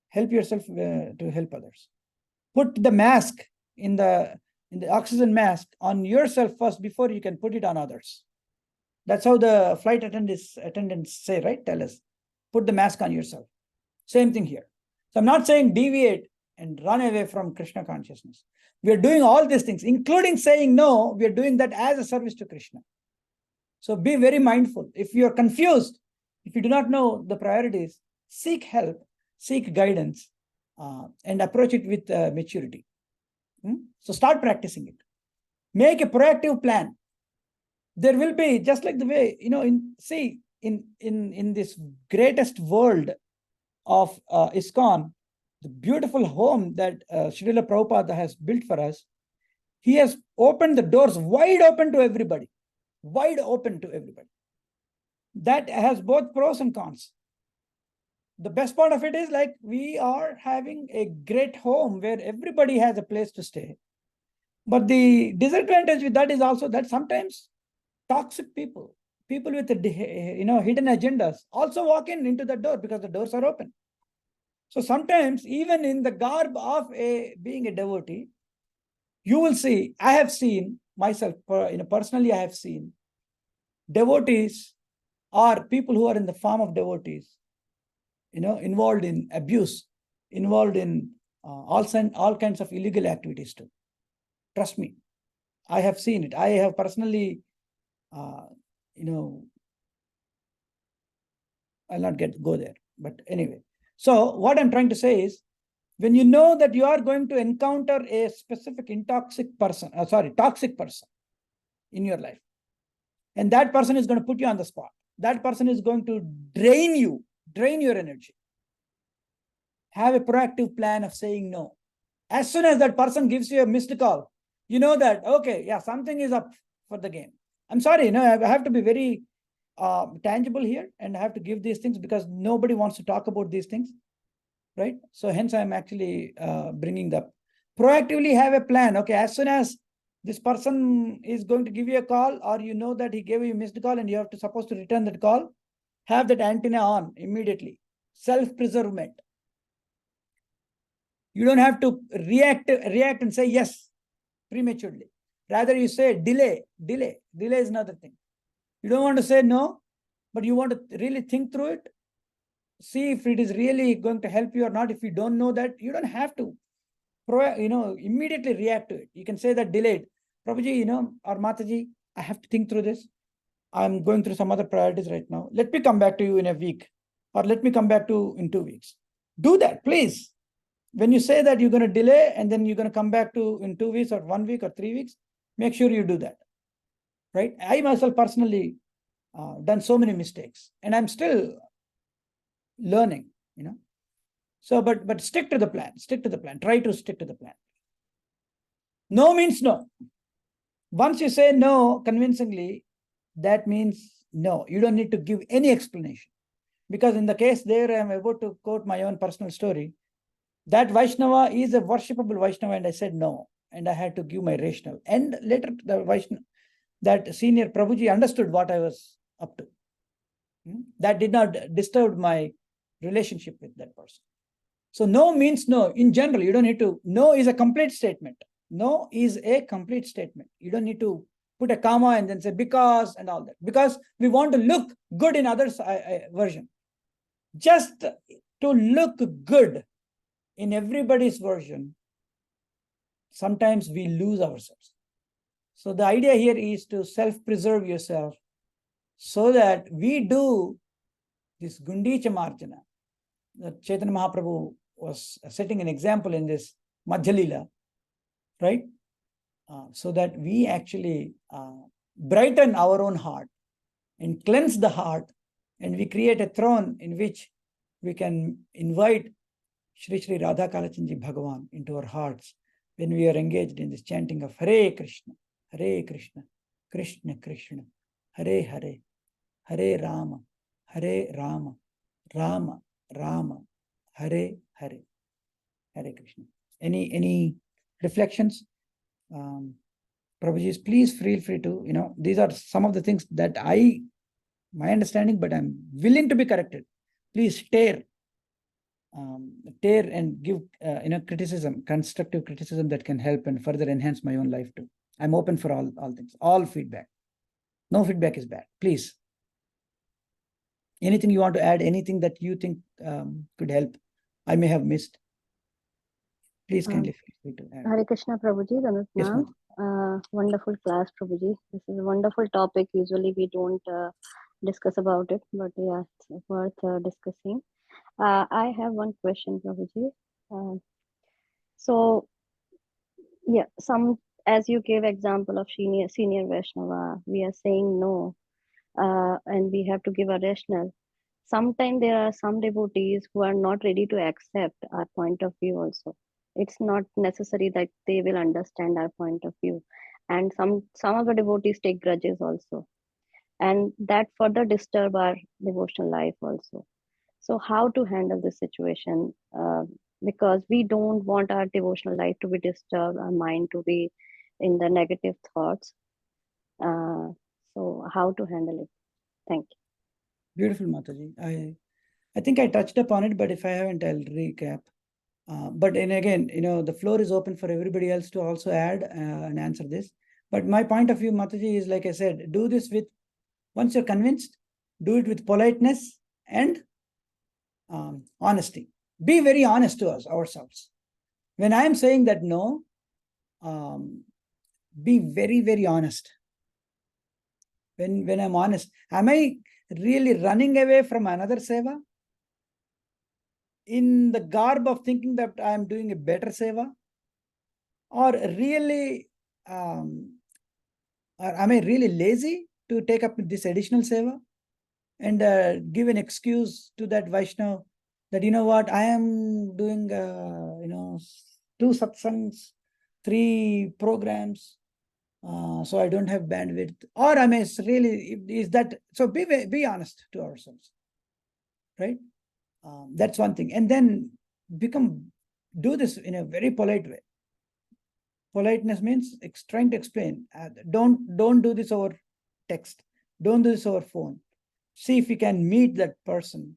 Help yourself to help others. Put the mask in the oxygen mask on yourself first before you can put it on others. That's how the flight attendants say, right? Tell us, put the mask on yourself. Same thing here. So I'm not saying deviate and run away from Krishna consciousness. We are doing all these things, including saying no. We are doing that as a service to Krishna. So be very mindful. If you are confused, if you do not know the priorities, seek help, seek guidance, and approach it with maturity. So start practicing it. Make a proactive plan. There will be, just like the way, in this greatest world of ISKCON, the beautiful home that Srila Prabhupada has built for us, he has opened the doors wide open to everybody. Wide open to everybody. That has both pros and cons. The best part of it is, like, we are having a great home where everybody has a place to stay. But the disadvantage with that is also that sometimes toxic people with hidden agendas also walk into the door because the doors are open. So sometimes, even in the garb of being a devotee, you will see, I have seen myself, personally, I have seen devotees or people who are in the form of devotees, involved in abuse, involved in all kinds of illegal activities too. Trust me, I have seen it. I have personally, I'll not go there. But anyway, so what I'm trying to say is, when you know that you are going to encounter a specific toxic person in your life, and that person is going to put you on the spot, that person is going to drain your energy, have a proactive plan of saying no. As soon as that person gives you a missed call, you know that, okay, yeah, something is up for the game. I'm sorry, I have to be very tangible here, and I have to give these things because nobody wants to talk about these things, right? So hence I'm actually bringing up. Proactively have a plan. Okay, as soon as this person is going to give you a call, or you know that he gave you a missed call and you have to supposed to return that call, have that antenna on immediately. Self-preservement. You don't have to react and say yes prematurely. Rather, you say delay. Delay is another thing. You don't want to say no, but you want to really think through it. See if it is really going to help you or not. If you don't know that, you don't have to immediately react to it. You can say that delayed. Prabhuji, or Mataji, I have to think through this. I'm going through some other priorities right now. Let me come back to you in a week, or let me come back to in 2 weeks. Do that, please. When you say that you're going to delay and then you're going to come back to in 2 weeks or 1 week or 3 weeks, make sure you do that, right? I myself personally done so many mistakes, and I'm still learning, So, but stick to the plan. Try to stick to the plan. No means no. Once you say no convincingly, that means no. You don't need to give any explanation. Because in the case there, I'm about to quote my own personal story. That Vaishnava is a worshipable Vaishnava, and I said no. And I had to give my rationale. And later, the Vaishnava, that senior Prabhuji understood what I was up to. That did not disturb my relationship with that person. So no means no. In general, you don't need to. No is a complete statement. No is a complete statement. You don't need to put a comma and then say because and all that. Because we want to look good in others' version. Just to look good in everybody's version, sometimes we lose ourselves. So the idea here is to self-preserve yourself so that we do this Gundicha Marjana. Chaitanya Mahaprabhu was setting an example in this Madhya-lila, right? So that we actually brighten our own heart and cleanse the heart, and we create a throne in which we can invite Shri Shri Radha Kalachandji Bhagavan into our hearts when we are engaged in this chanting of Hare Krishna, Krishna Krishna, Hare Hare, Hare Rama, Rama Rama, Hare Hare, Hare Krishna. Any reflections? Prabhuji, please feel free to, these are some of the things that my understanding, but I'm willing to be corrected. Please stare tear and give criticism, constructive criticism that can help and further enhance my own life too. I'm open for all things, all feedback. No feedback is bad. Please. Anything you want to add? Anything that you think could help? I may have missed. Please kindly feel free to add. Hare Krishna, Prabhuji, Ranat Yes, ma'am. Wonderful class, Prabhuji. This is a wonderful topic. Usually we don't discuss about it, but yeah, it's worth discussing. I have one question, Prabhuji. So, yeah, as you gave example of senior Vaishnava, we are saying no, and we have to give a rationale. Sometimes there are some devotees who are not ready to accept our point of view also. It's not necessary that they will understand our point of view. And some of the devotees take grudges also. And that further disturb our devotional life also. So how to handle this situation? Because we don't want our devotional life to be disturbed, our mind to be in the negative thoughts. So how to handle it? Thank you. Beautiful, Mataji. I think I touched upon it, but if I haven't, I'll recap. But and again, the floor is open for everybody else to also add and answer this. But my point of view, Mataji, is like I said, do this once you're convinced, do it with politeness and honesty. Be very honest to ourselves. When I'm saying that no, be very, very honest. When I'm honest, am I really running away from another seva in the garb of thinking that I'm doing a better seva? Or really, or am I really lazy to take up this additional seva and give an excuse to that Vaishnav that, you know what, I am doing, 2 satsangs, 3 programs, so I don't have bandwidth. Or am I really, is that, so be honest to ourselves, right? That's one thing. And then do this in a very polite way. Politeness means trying to explain. Don't do this over text. Don't do this over phone. See if we can meet that person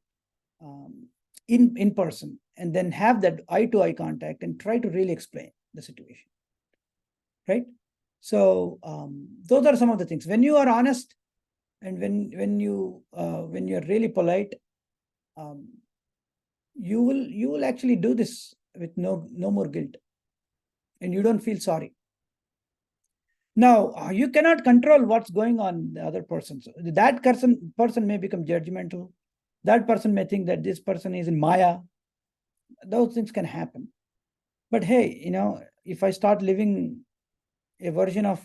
in person, and then have that eye-to-eye contact and try to really explain the situation. Right? So those are some of the things. When you are honest, and when you're really polite, you will actually do this with no more guilt, and you don't feel sorry. Now, you cannot control what's going on in the other person. So that person may become judgmental. That person may think that this person is in Maya. Those things can happen. But hey, if I start living a version of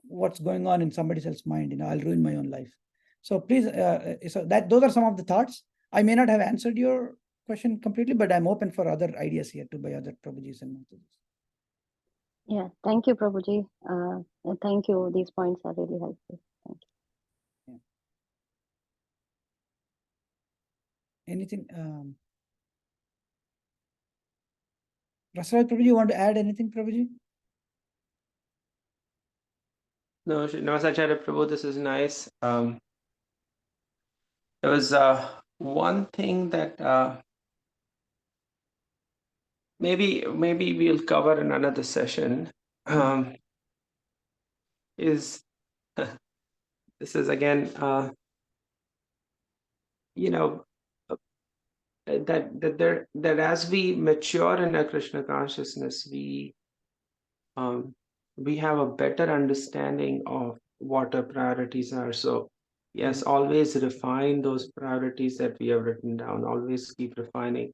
what's going on in somebody else's mind, I'll ruin my own life. So please, those are some of the thoughts. I may not have answered your question completely, but I'm open for other ideas here too by other Prabhujis and Matasis. Yeah, thank you, Prabhuji. Thank you. These points are really helpful. Thank you. Yeah. Anything? Rasraj Prabhuji, you want to add anything, Prabhuji? No, Namaskar Prabhu, this is nice. There was one thing that maybe we'll cover in another session. Is this is again, that as we mature in our Krishna consciousness, we have a better understanding of what our priorities are. So yes, always refine those priorities that we have written down. Always keep refining,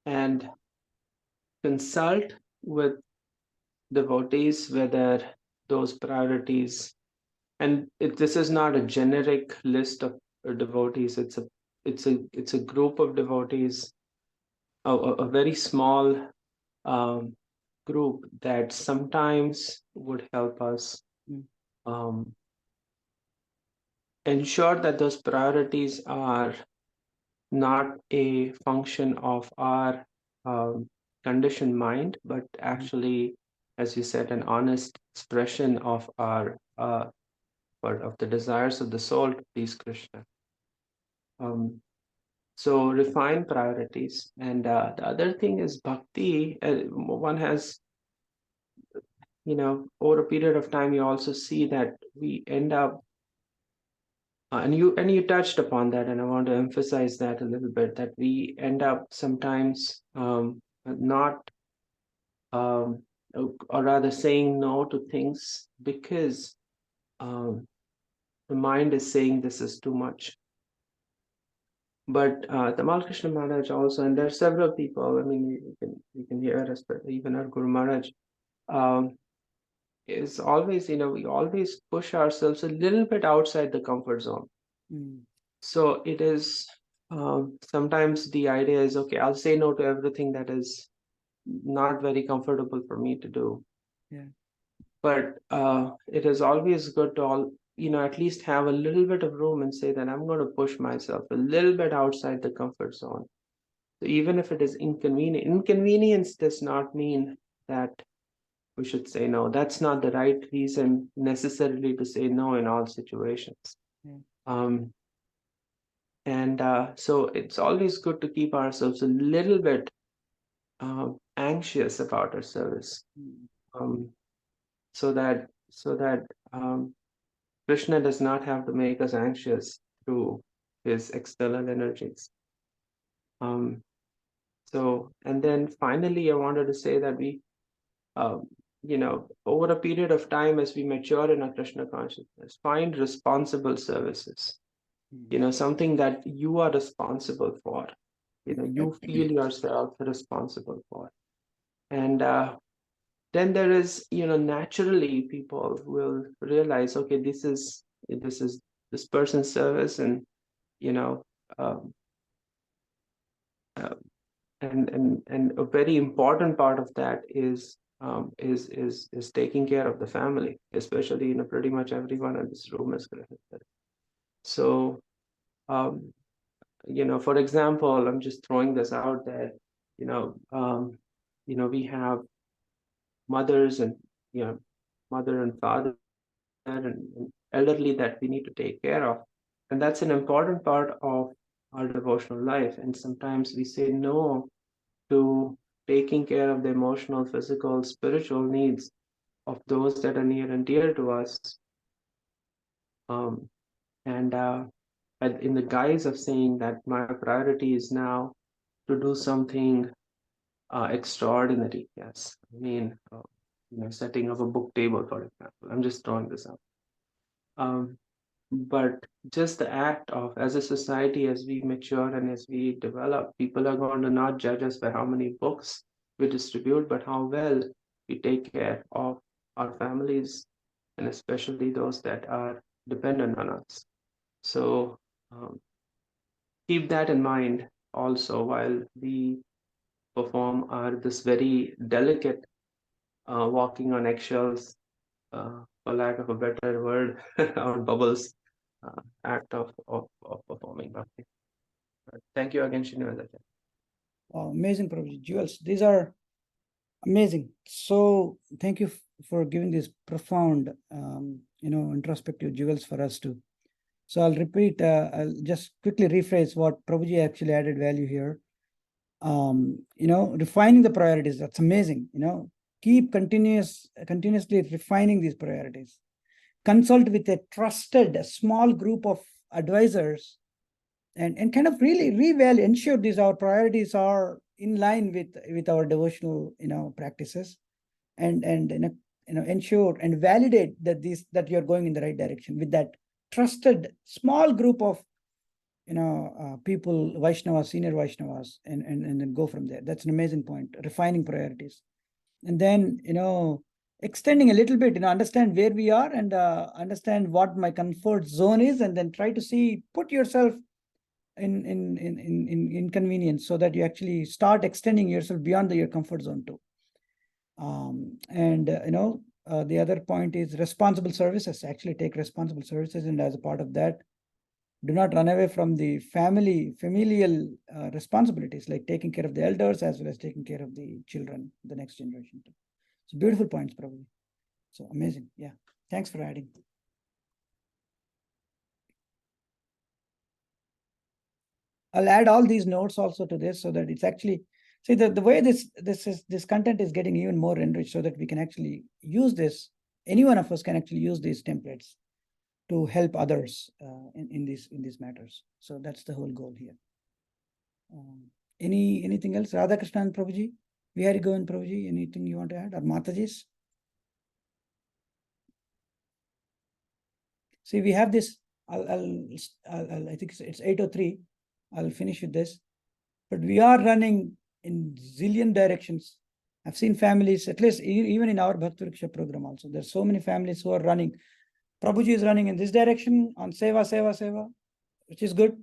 and consult with devotees whether those priorities, and this is not a generic list of devotees. It's a group of devotees, a very small group that sometimes would help us ensure that those priorities are not a function of our conditioned mind, but actually, as you said, an honest expression of our of the desires of the soul to please Krishna. So refine priorities. And the other thing is bhakti. One has, over a period of time, you also see that we end up, and you touched upon that, and I want to emphasize that a little bit, that we end up sometimes not, or rather saying no to things because the mind is saying this is too much. But Tamal Krishna Maharaj also, and there are several people, I mean, you can hear us, but even our Guru Maharaj, is always, we always push ourselves a little bit outside the comfort zone. So it is, sometimes the idea is, okay, I'll say no to everything that is not very comfortable for me to do. Yeah. But it is always good to at least have a little bit of room and say that I'm going to push myself a little bit outside the comfort zone. So even if it is inconvenience does not mean that we should say no. That's not the right reason necessarily to say no in all situations. Yeah. And so it's always good to keep ourselves a little bit anxious about our service, so that Krishna does not have to make us anxious through his external energies. So, and then finally, I wanted to say that we, over a period of time, as we mature in our Krishna consciousness, find responsible services, something that you are responsible for, you feel yourself responsible for. And then there is, naturally people will realize, okay, this is this person's service, and um, and a very important part of that is taking care of the family, especially pretty much everyone in this room is connected. So for example, I'm just throwing this out there, we have mothers and mother and father and elderly that we need to take care of, and that's an important part of our devotional life. And sometimes we say no to taking care of the emotional, physical, spiritual needs of those that are near and dear to us, and in the guise of saying that my priority is now to do something extraordinary. Yes, I mean, setting up a book table, for example. I'm just throwing this out. But just the act of, as a society, as we mature and as we develop, people are going to not judge us by how many books we distribute, but how well we take care of our families, and especially those that are dependent on us. So keep that in mind also while we perform this very delicate walking on eggshells, for lack of a better word, or bubbles, act of performing bhakti. Thank you again, Srinivas. Wow, amazing, Prabhuji. Jewels, these are amazing. So thank you for giving this profound, introspective jewels for us to. So I'll repeat, I'll just quickly rephrase what Prabhuji actually added value here. Refining the priorities, that's amazing. Keep continuously refining these priorities. Consult with a trusted small group of advisors and kind of really ensure these our priorities are in line with our devotional practices, and ensure and validate that you're going in the right direction with that trusted small group of people, Vaishnavas, senior Vaishnavas, and then go from there. That's an amazing point. Refining priorities, and then extending a little bit, understand where we are, and understand what my comfort zone is, and then try to put yourself in inconvenience, so that you actually start extending yourself beyond your comfort zone too. And the other point is responsible services. Actually take responsible services, and as a part of that, do not run away from the familial responsibilities, like taking care of the elders as well as taking care of the children, the next generation too. So beautiful points, probably. So amazing. Yeah. Thanks for adding. I'll add all these notes also to this so that it's actually, see the way this content is getting even more enriched so that we can actually use this, any one of us can actually use these templates to help others in these matters. So that's the whole goal here. Anything else? Radhakrishnan and Prabhuji? Vihari Govind Prabhuji, anything you want to add? Or Mataji's? See, we have this, I think it's 8:03. I'll finish with this. But we are running in zillion directions. I've seen families, at least even in our Bhakti Vriksha program also, there's so many families who are running. Prabhuji is running in this direction on Seva, Seva, Seva, which is good.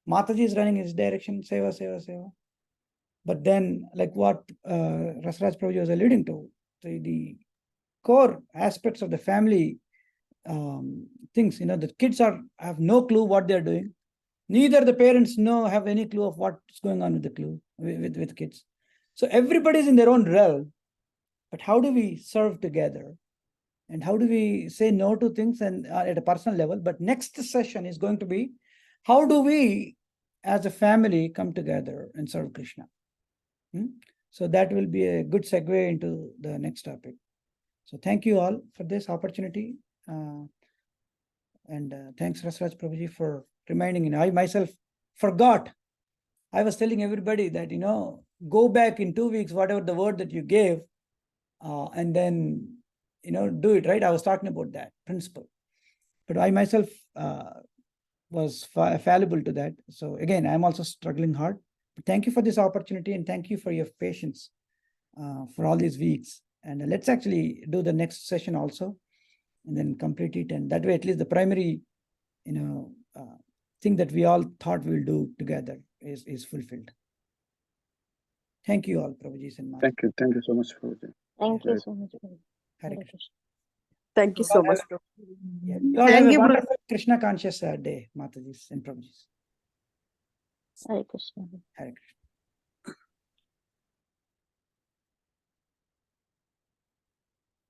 Mataji is running in this direction, Seva, Seva, Seva. But then, like what Rasraj Prabhuji was alluding to, the core aspects of the family things, the kids have no clue what they're doing. Neither the parents have any clue of what's going on with kids. So everybody's in their own realm. But how do we serve together? And how do we say no to things and at a personal level? But next session is going to be, how do we as a family come together and serve Krishna? So that will be a good segue into the next topic. So thank you all for this opportunity. And thanks Rasraj Prabhuji for reminding me. I myself forgot. I was telling everybody that, go back in 2 weeks, whatever the word that you gave, and then, do it, right? I was talking about that principle. But I myself was fallible to that. So again, I'm also struggling hard. But thank you for this opportunity and thank you for your patience for all these weeks. And let's actually do the next session also and then complete it. And that way, at least the primary, thing that we all thought we'll do together is fulfilled. Thank you all, Prabhuji and Mata. Thank you so much, Prabhuji. Thank you Right. so much. Hare Hare Krishna. Krishna. Thank you so much, Prabhu. Yeah. You all Thank have a you, Prabhu. wonderful Krishna conscious day, Mataji and Prabhuji. Hare Krishna. Hare Krishna.